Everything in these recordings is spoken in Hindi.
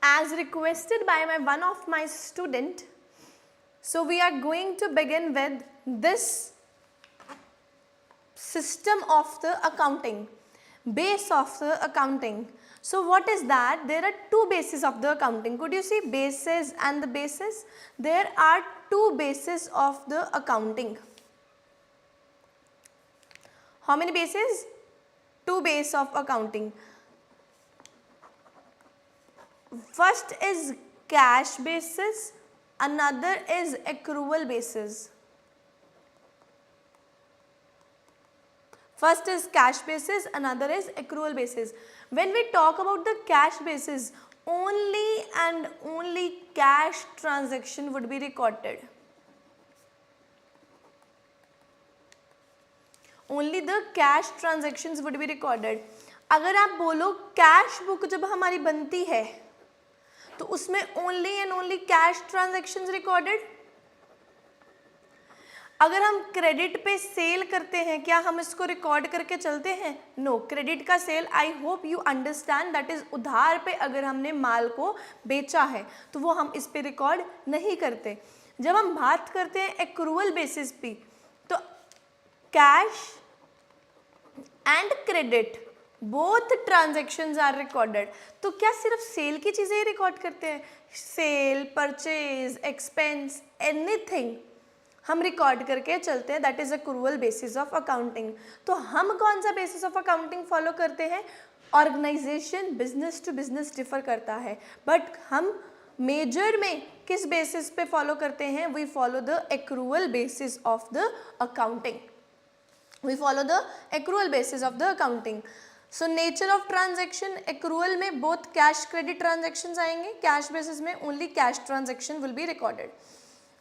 As requested by one of my student, so we are going to begin with this system of the accounting, base of the accounting. So what is that? There are two bases of the accounting. Could you see bases and the bases? There are two bases of the accounting. How many bases? Two base of accounting. First is cash basis, another is accrual basis. First is cash basis, another is accrual basis. When we talk about the cash basis, only and only cash transaction would be recorded. Only the cash transactions would be recorded. अगर आप बोलो कैश बुक जब हमारी बनती है तो उसमें only and only cash transactions recorded. अगर हम क्रेडिट पे सेल करते हैं क्या हम इसको रिकॉर्ड करके चलते हैं? नो. क्रेडिट का sale, I hope you understand, that is उधार पे अगर हमने माल को बेचा है तो वो हम इस पे रिकॉर्ड नहीं करते. जब हम बात करते हैं एक्रूअल बेसिस पे तो cash and credit both transactions are recorded. तो क्या सिर्फ सेल की चीज़ें ही रिकॉर्ड करते हैं? सेल, परचेज, एक्सपेंस, एनीथिंग हम रिकॉर्ड करके चलते हैं. That is accrual basis of accounting. तो हम कौन सा बेसिस ऑफ अकाउंटिंग फॉलो करते हैं? Organization business to business differ करता है, बट हम मेजर में किस बेसिस पे फॉलो करते हैं? We follow the accrual basis of the accounting. We follow the accrual basis of the accounting. So nature of transaction, accrual में बोथ कैश क्रेडिट ट्रांजेक्शन्स आएंगे, कैश बेसिस में only cash transaction will be recorded.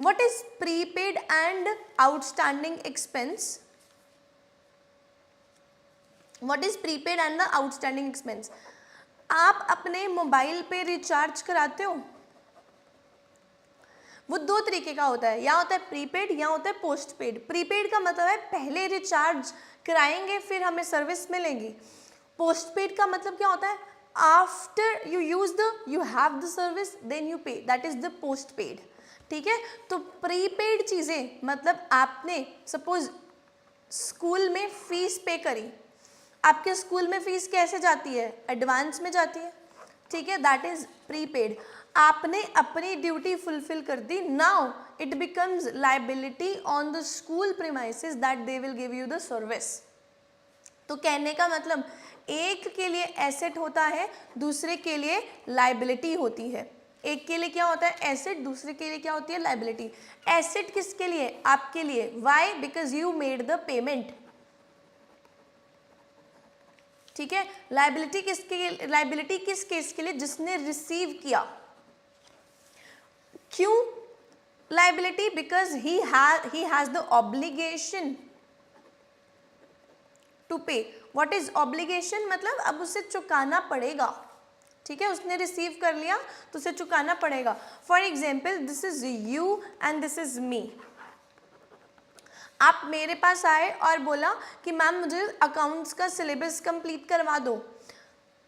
What is prepaid and outstanding expense? What is prepaid and the outstanding expense? आप अपने मोबाइल पे रिचार्ज कराते हो, वो दो तरीके का होता है, या होता है प्रीपेड या होता है पोस्ट पेड. प्रीपेड का मतलब है पहले रिचार्ज कराएंगे फिर हमें सर्विस मिलेगी. पोस्ट पेड का मतलब क्या होता है? After you use the you have the service then you pay, that is the post paid. ठीक है. तो प्रीपेड चीज़ें मतलब आपने सपोज स्कूल में फीस पे करी. आपके स्कूल में फीस कैसे जाती है? एडवांस में जाती है. ठीक है, दैट इज प्रीपेड. आपने अपनी ड्यूटी फुलफिल कर दी. Now it becomes liability on the school premises that they will give you the service. तो कहने का मतलब एक के लिए एसेट होता है, दूसरे के लिए लाइबिलिटी होती है. एक के लिए क्या होता है? एसेट. दूसरे के लिए क्या होती है? लाइबिलिटी. एसेट किसके लिए? आपके लिए. Why? Because you made the payment. ठीक है. लाइबिलिटी किसके? लाइबिलिटी किस केस के लिए? जिसने रिसीव किया. क्यों liability? Because he has the obligation to pay. What is obligation? मतलब अब उसे चुकाना पड़ेगा. ठीक है, उसने रिसीव कर लिया तो उसे चुकाना पड़ेगा. For example this is you and this is me. आप मेरे पास आए और बोला कि मैम मुझे अकाउंट्स का सिलेबस कंप्लीट करवा दो.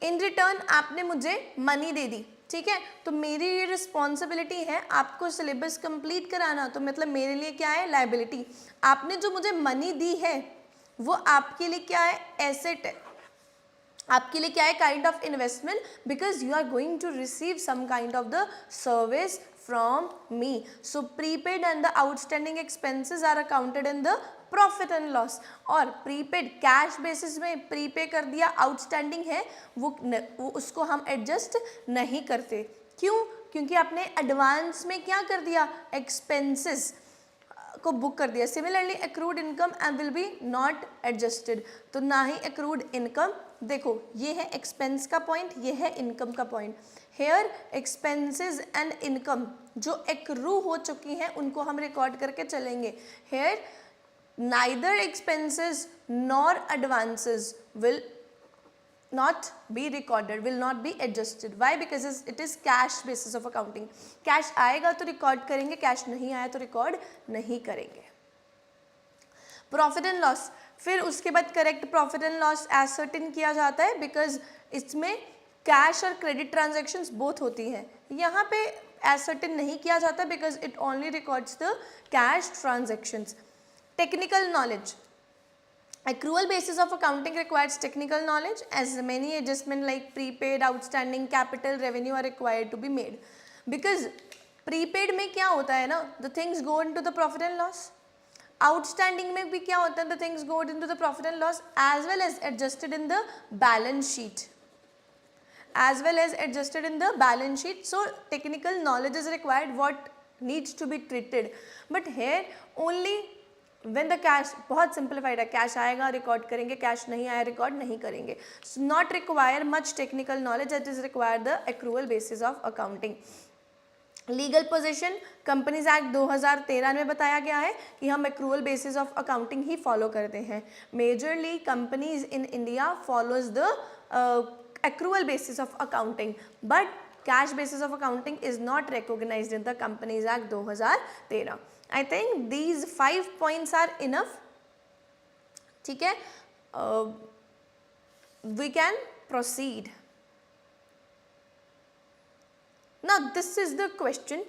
इन रिटर्न आपने मुझे मनी दे दी. ठीक है, तो मेरी ये रिस्पॉन्सिबिलिटी है आपको सिलेबस कंप्लीट कराना. तो मतलब मेरे लिए क्या है? लाइबिलिटी. आपने जो मुझे मनी दी है वो आपके लिए क्या है? एसेट है. आपके लिए क्या है? Kind of investment, because you are going to receive some kind of the service from me. So prepaid and the outstanding expenses are accounted in the profit and loss. और प्रीपेड कैश बेसिस में प्रीपे कर दिया, आउटस्टैंडिंग है वो उसको हम एडजस्ट नहीं करते. क्यों? क्योंकि आपने एडवांस में क्या कर दिया? एक्सपेंसेस को बुक कर दिया. Similarly accrued income and will be not adjusted. तो ना ही एक्रूड इनकम. देखो ये है एक्सपेंस का पॉइंट, ये है इनकम का point. Here expenses and income जो एक्रू हो चुकी हैं उनको हम रिकॉर्ड करके चलेंगे. Here neither expenses nor advances will not be recorded, will not be adjusted. Why? Because it is cash basis of accounting. Cash आएगा तो रिकॉर्ड करेंगे, कैश नहीं आया तो रिकॉर्ड नहीं करेंगे. प्रॉफिट एंड लॉस, फिर उसके बाद correct profit and loss ascertain किया जाता है, बिकॉज इसमें कैश और क्रेडिट ट्रांजैक्शंस बोथ होती हैं, यहाँ पे एसर्टेन नहीं किया जाता because it only records the cash transactions. Technical knowledge. Accrual basis of accounting requires technical knowledge as many adjustment like prepaid, outstanding, capital, revenue are required to be made. Because prepaid में क्या होता है ना, the things go into the profit and loss. Outstanding में भी क्या होता है, the things go into the profit and loss as well as adjusted in the balance sheet. As well as adjusted in the balance sheet. So technical knowledge is required what needs to be treated. But here only when the cash, बहुत simplified है, कैश आएगा रिकॉर्ड करेंगे, कैश नहीं आया रिकॉर्ड नहीं करेंगे. So not require much technical knowledge, that is required the accrual basis of accounting. Legal position, companies act 2013 में बताया गया है कि हम accrual basis of accounting he follow करते हैं. Majorly companies in India follows the accrual basis of accounting, but cash basis of accounting is not recognized in the Companies Act 2013. I think these 5 points are enough. ठीक है, we can proceed. Now this is the question.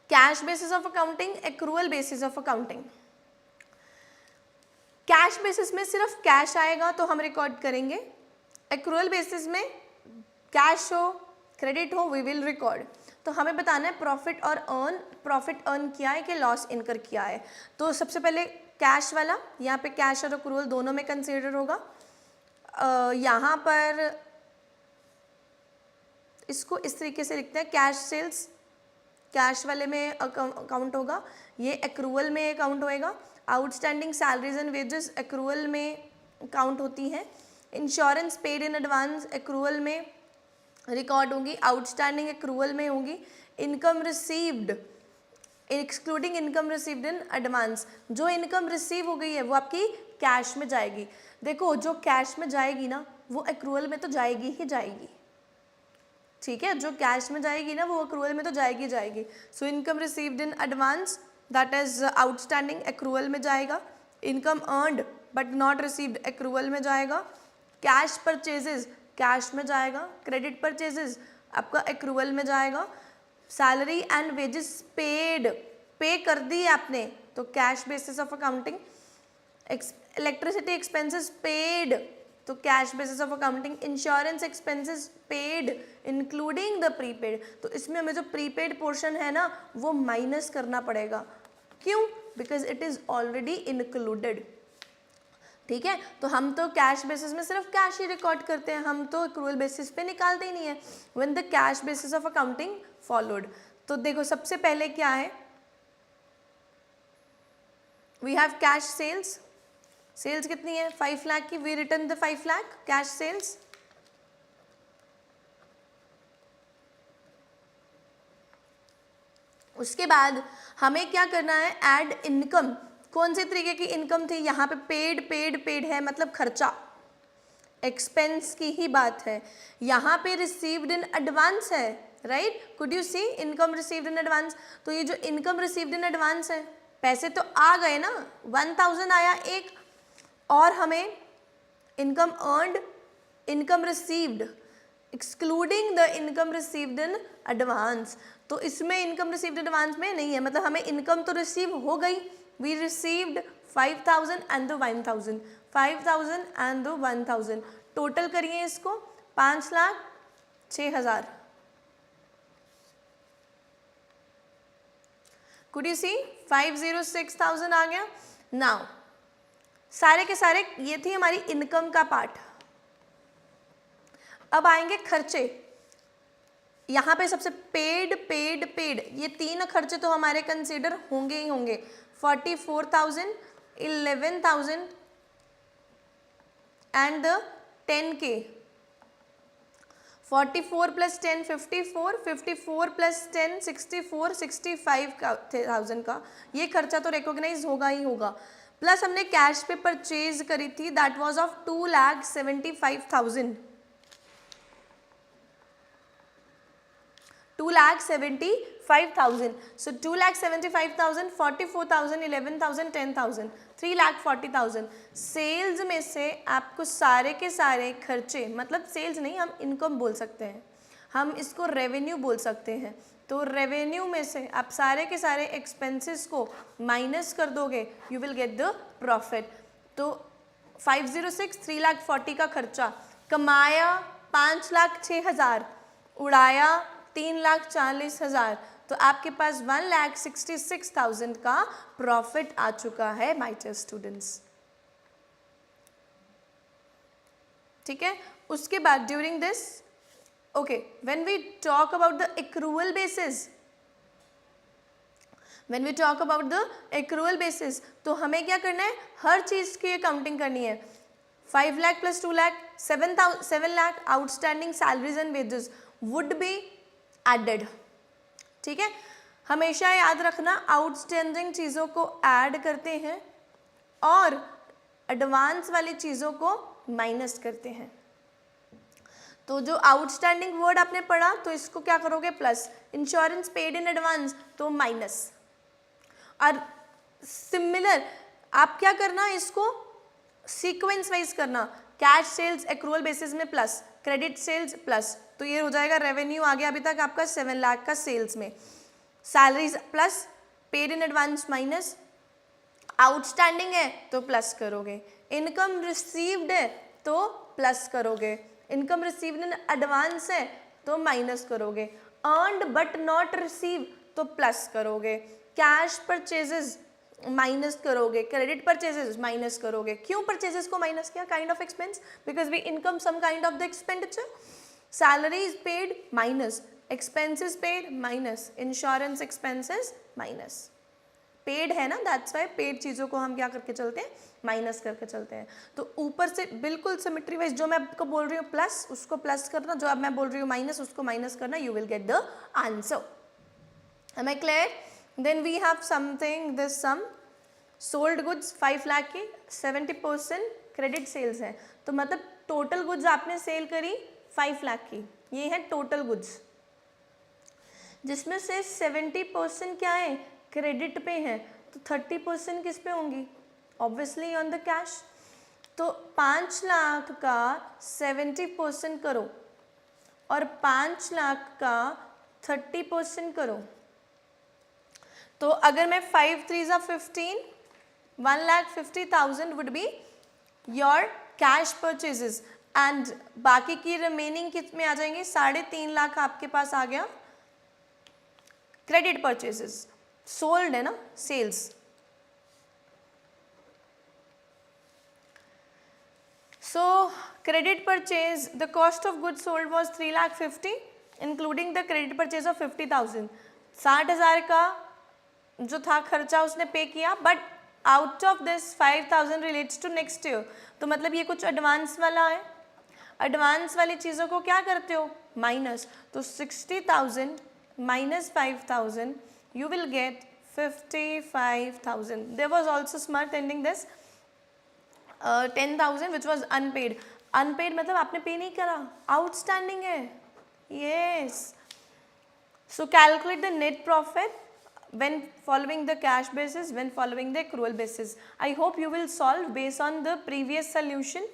Cash basis of accounting, accrual basis of accounting. Cash basis में सिर्फ कैश आएगा तो हम रिकॉर्ड करेंगे. एक्रूअल बेसिस में कैश हो क्रेडिट हो वी विल रिकॉर्ड. तो हमें बताना है प्रॉफिट और अर्न, प्रॉफिट अर्न किया है कि लॉस इनकर किया है. तो सबसे पहले कैश वाला, यहाँ पे कैश और एक्रूअल दोनों में कंसीडर होगा. यहाँ पर इसको इस तरीके से लिखते हैं, कैश सेल्स कैश वाले में अकाउंट होगा, ये एक्रूअल में अकाउंट होएगा. Outstanding salaries and wages accrual में काउंट होती हैं. Insurance paid in advance accrual में रिकॉर्ड होंगी, आउटस्टैंडिंग एक्रूअल में होंगी. Income received excluding income received in advance, जो इनकम रिसीव हो गई है वो आपकी कैश में जाएगी. देखो जो कैश में जाएगी ना वो एक्रूअल में तो जाएगी ही जाएगी. ठीक है, जो कैश में जाएगी ना वो एक्रूअल में तो जाएगी जाएगी. So income received in advance that is outstanding accrual में जाएगा. Income earned but not received accrual में जाएगा. कैश परचेजेस कैश में जाएगा. क्रेडिट परचेजेस आपका एक्रूअल में जाएगा. सैलरी एंड वेजेस पेड, पे कर दी आपने तो cash basis of accounting. Electricity expenses paid तो cash basis of accounting. Insurance expenses paid including the prepaid, तो इसमें हमें जो प्रीपेड पोर्शन है ना वो माइनस करना पड़ेगा. क्यों? Because it is already included. ठीक है, तो हम तो कैश बेसिस में सिर्फ कैश ही रिकॉर्ड करते हैं, हम तो एक्रूअल बेसिस पे निकालते ही नहीं है. When the cash basis of accounting followed, तो देखो सबसे पहले क्या है, we have cash sales. Sales कितनी है 5 लाख की, we return the 5 lakh cash sales. उसके बाद हमें क्या करना है, ऐड इनकम. कौन से तरीके की इनकम थी, यहाँ पे पेड पेड पेड है मतलब खर्चा, एक्सपेंस की ही बात है. यहाँ पे रिसीव्ड इन एडवांस है, right. Could you see income received in advance. तो ये जो इनकम रिसीव्ड इन एडवांस है, पैसे तो आ गए ना, 1000 आया एक, और हमें income earned income received excluding the income received in advance. तो इसमें इनकम रिसीव्ड एडवांस में नहीं है, मतलब हमें इनकम तो रिसीव हो गई. We received 5000 and the 1000, 5000 and the 1000. Total करिए इसको 5,06,000. कुड यू सी 506,000 आ गया. नाउ सारे के सारे ये थी हमारी इनकम का पार्ट. अब आएंगे खर्चे. यहाँ पे सबसे पेड पेड पेड, ये 3 खर्चे तो हमारे कंसीडर होंगे ही होंगे. 44,000, 11,000 एंड 10K. 44 प्लस 10 54, 54 प्लस 10 64, 65,000 का ये खर्चा तो रिकॉग्नाइज होगा ही होगा. प्लस हमने कैश पे परचेज करी थी, that was of 2,75,000. 2,75,000 45,000. So 2,75,000, 44,000, 11,000, 10,000, 3,40,000. Sales में से आपको सारे के सारे खर्चे, मतलब सेल्स नहीं, हम इनकम बोल सकते हैं, हम इसको रेवेन्यू बोल सकते हैं. तो रेवेन्यू में से आप सारे के सारे एक्सपेंसेस को माइनस कर दोगे, you will get the profit. तो 506 3,40,000 का खर्चा, कमाया 5,06,000, उड़ाया 3,40,000, तो आपके पास 1,66,000 का प्रॉफिट आ चुका है माय डियर स्टूडेंट्स. ठीक है. उसके बाद during this, okay, when we talk about the accrual basis, तो हमें क्या करना है, हर चीज की अकाउंटिंग करनी है. 5 lakh plus 2 lakh 7 lakh outstanding salaries and wages would be added. ठीक है. हमेशा याद रखना, आउटस्टैंडिंग चीज़ों को ऐड करते हैं और एडवांस वाली चीज़ों को माइनस करते हैं. तो जो आउटस्टैंडिंग वर्ड आपने पढ़ा, तो इसको क्या करोगे, plus. Insurance paid in advance, तो माइनस. और सिमिलर आप क्या करना, इसको सीक्वेंस वाइज करना. कैश सेल्स एक्रूअल बेसिस में प्लस, क्रेडिट सेल्स प्लस, तो ये हो जाएगा रेवेन्यू आ गया अभी तक आपका 7 लाख का सेल्स में. Salaries plus, paid in advance minus, outstanding है तो प्लस करोगे, इनकम रिसीव्ड है तो प्लस करोगे, इनकम रिसीव्ड इन एडवांस है तो माइनस करोगे, अर्नड बट नॉट रिसीव तो प्लस करोगे, कैश परचेजेस माइनस करोगे, क्रेडिट परचेजेस माइनस करोगे. क्यों परचेजेस को माइनस किया, kind of expense, because we income some kind of the expenditure. Salaries paid minus, expenses paid minus, insurance expenses minus. Paid है ना, दैट्स वाई पेड चीज़ों को हम क्या करके चलते हैं, माइनस करके चलते हैं. तो ऊपर से बिल्कुल सिमेट्री वाइज, जो मैं आपको बोल रही हूँ प्लस, उसको प्लस करना, जो अब मैं बोल रही हूँ माइनस, उसको माइनस करना, you will get the answer. Am I clear? Then we have something, this some sold goods 5 lakh की, 70% क्रेडिट सेल्स है, तो मतलब टोटल गुड्स आपने सेल करी 5 लाख की, ये है टोटल गुड्स, जिसमें से 70% क्या है, क्रेडिट पे है, तो 30% किस पे होंगी, ऑब्वियसली ऑन द कैश. तो 5 लाख का 70% करो और 5 लाख का 30% करो. तो अगर मैं 5 3 ज़ा 15, 1,50,000 would be your cash purchases, and बाकी की रिमेनिंग किस में आ जाएंगे, 3.5 लाख आपके पास आ गया क्रेडिट परचेजेस. सोल्ड है ना, sales. So credit purchase, the cost of goods sold was 3,50,000 including the credit purchase of 50,000. 60,000 का जो था खर्चा उसने पे किया, but out of this 5,000 relates to next year. तो मतलब ये कुछ एडवांस वाला है, एडवांस वाली चीज़ों को क्या करते हो, माइनस. तो 60,000 minus 5,000, you will get 55,000. There was also smart ending this 10,000 which was unpaid. Unpaid मतलब आपने पे नहीं करा, outstanding है. Yes. So calculate the net profit when following the cash basis, when following the accrual basis. I hope you will solve based on the previous solution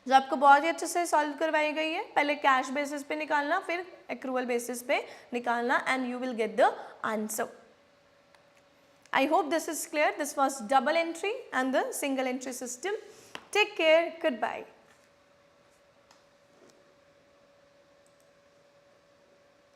जो आपको बहुत ही अच्छे से सॉल्व करवाई गई है. पहले कैश बेसिस पे निकालना, फिर एक्रूअल बेसिस पे निकालना, and you will get the answer. I hope this is clear. This was double entry and the single entry system. Take care. Good bye.